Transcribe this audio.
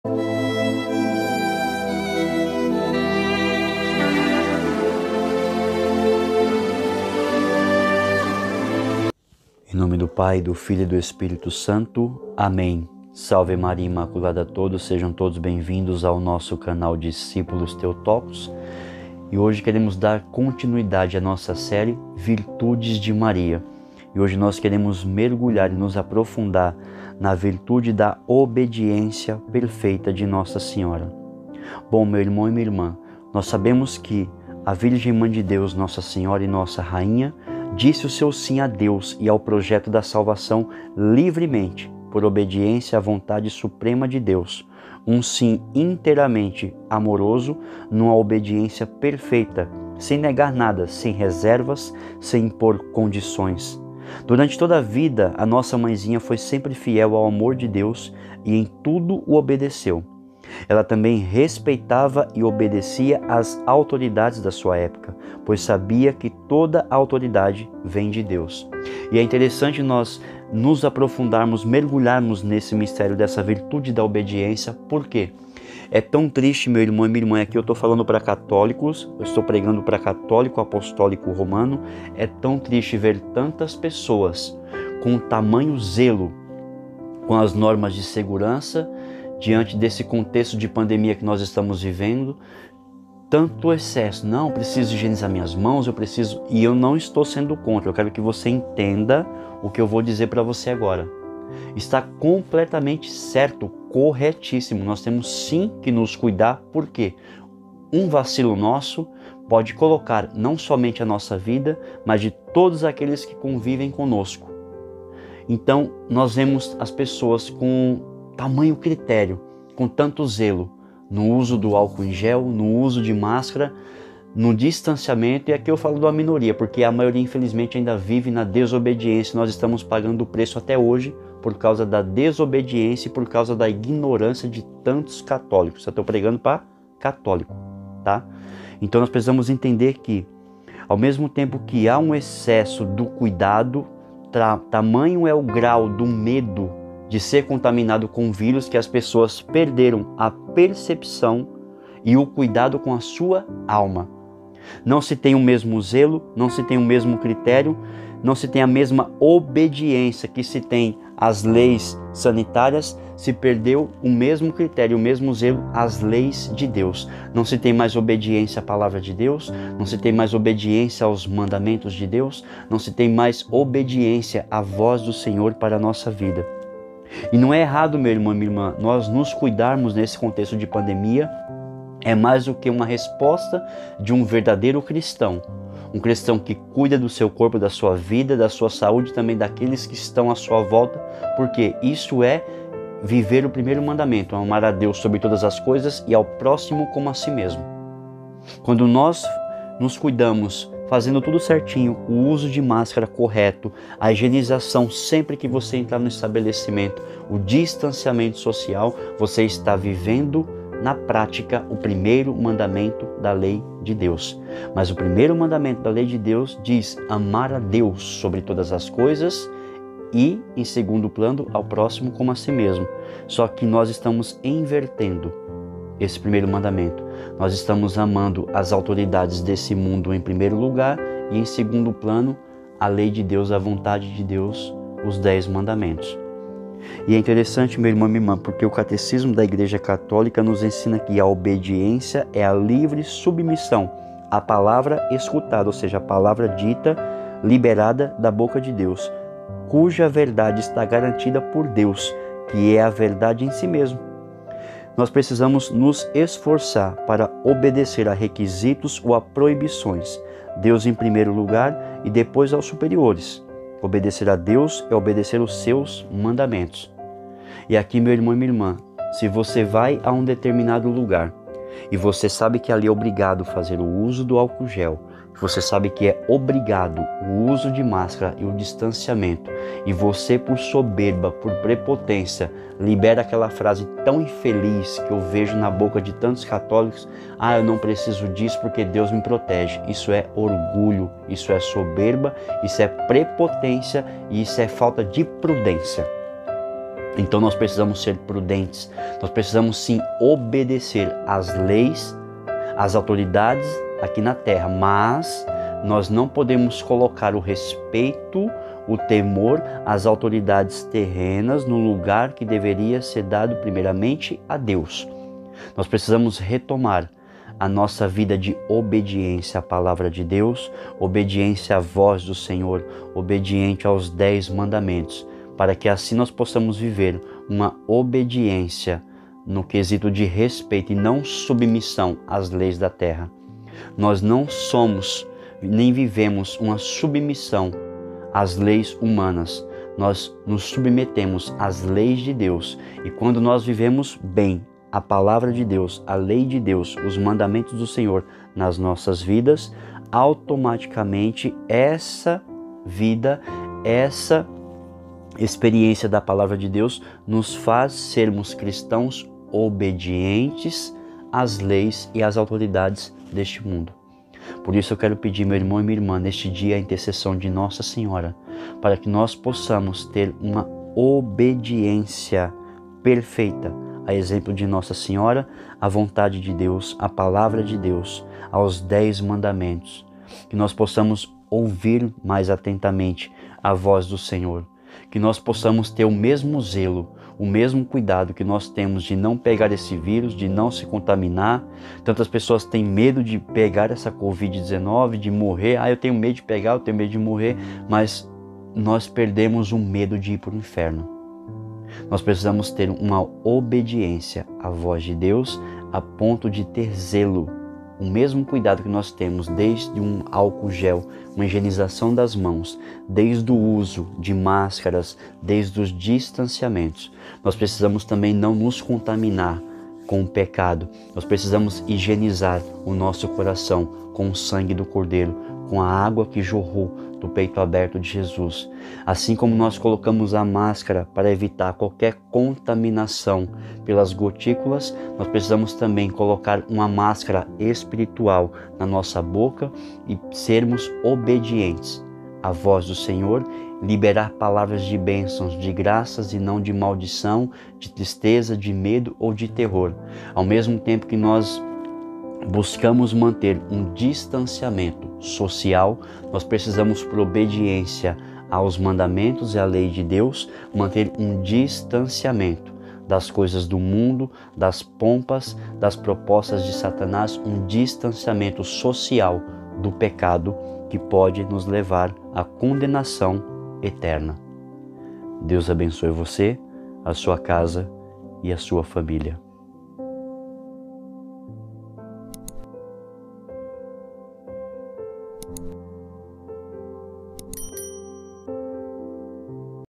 Em nome do Pai, do Filho e do Espírito Santo. Amém. Salve Maria Imaculada a todos, sejam todos bem-vindos ao nosso canal Discípulos Teotocos. E hoje queremos dar continuidade à nossa série Virtudes de Maria. E hoje nós queremos mergulhar e nos aprofundar na virtude da obediência perfeita de Nossa Senhora. Bom, meu irmão e minha irmã, nós sabemos que a Virgem Mãe de Deus, Nossa Senhora e Nossa Rainha, disse o seu sim a Deus e ao projeto da salvação livremente, por obediência à vontade suprema de Deus. Um sim inteiramente amoroso, numa obediência perfeita, sem negar nada, sem reservas, sem impor condições. Durante toda a vida, a nossa mãezinha foi sempre fiel ao amor de Deus e em tudo o obedeceu. Ela também respeitava e obedecia às autoridades da sua época, pois sabia que toda a autoridade vem de Deus. E é interessante nós nos aprofundarmos, mergulharmos nesse mistério dessa virtude da obediência. Por quê? É tão triste, meu irmão e minha irmã, aqui eu estou falando para católicos, eu estou pregando para católico apostólico romano, é tão triste ver tantas pessoas com tamanho zelo com as normas de segurança, diante desse contexto de pandemia que nós estamos vivendo, tanto excesso. Não, preciso higienizar minhas mãos, e eu não estou sendo contra, eu quero que você entenda o que eu vou dizer para você agora. Está completamente certo, corretíssimo, nós temos sim que nos cuidar, porque um vacilo nosso pode colocar não somente a nossa vida, mas de todos aqueles que convivem conosco. Então, nós vemos as pessoas com tamanho critério, com tanto zelo, no uso do álcool em gel, no uso de máscara, no distanciamento, e aqui eu falo da minoria, porque a maioria infelizmente ainda vive na desobediência. Nós estamos pagando o preço até hoje por causa da desobediência e por causa da ignorância de tantos católicos. Eu estou pregando para católico, tá? Então nós precisamos entender que, ao mesmo tempo que há um excesso do cuidado, tamanho é o grau do medo de ser contaminado com vírus, que as pessoas perderam a percepção e o cuidado com a sua alma. Não se tem o mesmo zelo, não se tem o mesmo critério, não se tem a mesma obediência que se tem às leis sanitárias, se perdeu o mesmo critério, o mesmo zelo às leis de Deus. Não se tem mais obediência à palavra de Deus, não se tem mais obediência aos mandamentos de Deus, não se tem mais obediência à voz do Senhor para a nossa vida. E não é errado, meu irmão e minha irmã, nós nos cuidarmos nesse contexto de pandemia. É mais do que uma resposta de um verdadeiro cristão. Um cristão que cuida do seu corpo, da sua vida, da sua saúde, também daqueles que estão à sua volta, porque isso é viver o primeiro mandamento, amar a Deus sobre todas as coisas e ao próximo como a si mesmo. Quando nós nos cuidamos, fazendo tudo certinho, o uso de máscara correto, a higienização sempre que você entrar no estabelecimento, o distanciamento social, você está vivendo na prática o primeiro mandamento da lei de Deus. Mas o primeiro mandamento da lei de Deus diz amar a Deus sobre todas as coisas e, em segundo plano, ao próximo como a si mesmo. Só que nós estamos invertendo esse primeiro mandamento. Nós estamos amando as autoridades desse mundo em primeiro lugar e, em segundo plano, a lei de Deus, a vontade de Deus, os 10 mandamentos. E é interessante, meu irmão e minha irmã, porque o Catecismo da Igreja Católica nos ensina que a obediência é a livre submissão à palavra escutada, ou seja, a palavra dita, liberada da boca de Deus, cuja verdade está garantida por Deus, que é a verdade em si mesmo. Nós precisamos nos esforçar para obedecer a requisitos ou a proibições. Deus em primeiro lugar e depois aos superiores. Obedecer a Deus é obedecer os seus mandamentos. E aqui, meu irmão e minha irmã, se você vai a um determinado lugar e você sabe que ali é obrigado fazer o uso do álcool gel, você sabe que é obrigado o uso de máscara e o distanciamento, e você, por soberba, por prepotência, libera aquela frase tão infeliz que eu vejo na boca de tantos católicos: eu não preciso disso porque Deus me protege. Isso é orgulho, isso é soberba, isso é prepotência e isso é falta de prudência. Então nós precisamos ser prudentes, nós precisamos sim obedecer às leis, às autoridades aqui na terra, mas nós não podemos colocar o respeito, o temor às autoridades terrenas no lugar que deveria ser dado primeiramente a Deus. Nós precisamos retomar a nossa vida de obediência à palavra de Deus, obediência à voz do Senhor, obediente aos 10 mandamentos, para que assim nós possamos viver uma obediência no quesito de respeito e não submissão às leis da terra. Nós não somos nem vivemos uma submissão às leis humanas. Nós nos submetemos às leis de Deus, e quando nós vivemos bem a palavra de Deus, a lei de Deus, os mandamentos do Senhor nas nossas vidas, automaticamente essa vida, essa experiência da palavra de Deus nos faz sermos cristãos obedientes às leis e às autoridades deste mundo. Por isso eu quero pedir, meu irmão e minha irmã, neste dia a intercessão de Nossa Senhora, para que nós possamos ter uma obediência perfeita, a exemplo de Nossa Senhora, à vontade de Deus, à palavra de Deus, aos 10 mandamentos. Que nós possamos ouvir mais atentamente a voz do Senhor. Que nós possamos ter o mesmo zelo, o mesmo cuidado que nós temos de não pegar esse vírus, de não se contaminar. Tantas pessoas têm medo de pegar essa Covid-19, de morrer. Eu tenho medo de pegar, eu tenho medo de morrer. Mas nós perdemos o medo de ir para o inferno. Nós precisamos ter uma obediência à voz de Deus a ponto de ter zelo. O mesmo cuidado que nós temos desde um álcool gel, uma higienização das mãos, desde o uso de máscaras, desde os distanciamentos. Nós precisamos também não nos contaminar com o pecado. Nós precisamos higienizar o nosso coração com o sangue do Cordeiro, com a água que jorrou do peito aberto de Jesus. Assim como nós colocamos a máscara para evitar qualquer contaminação pelas gotículas, nós precisamos também colocar uma máscara espiritual na nossa boca e sermos obedientes à voz do Senhor, liberar palavras de bênçãos, de graças e não de maldição, de tristeza, de medo ou de terror. Ao mesmo tempo que nós buscamos manter um distanciamento social, nós precisamos, por obediência aos mandamentos e à lei de Deus, manter um distanciamento das coisas do mundo, das pompas, das propostas de Satanás, um distanciamento social do pecado que pode nos levar à condenação eterna. Deus abençoe você, a sua casa e a sua família.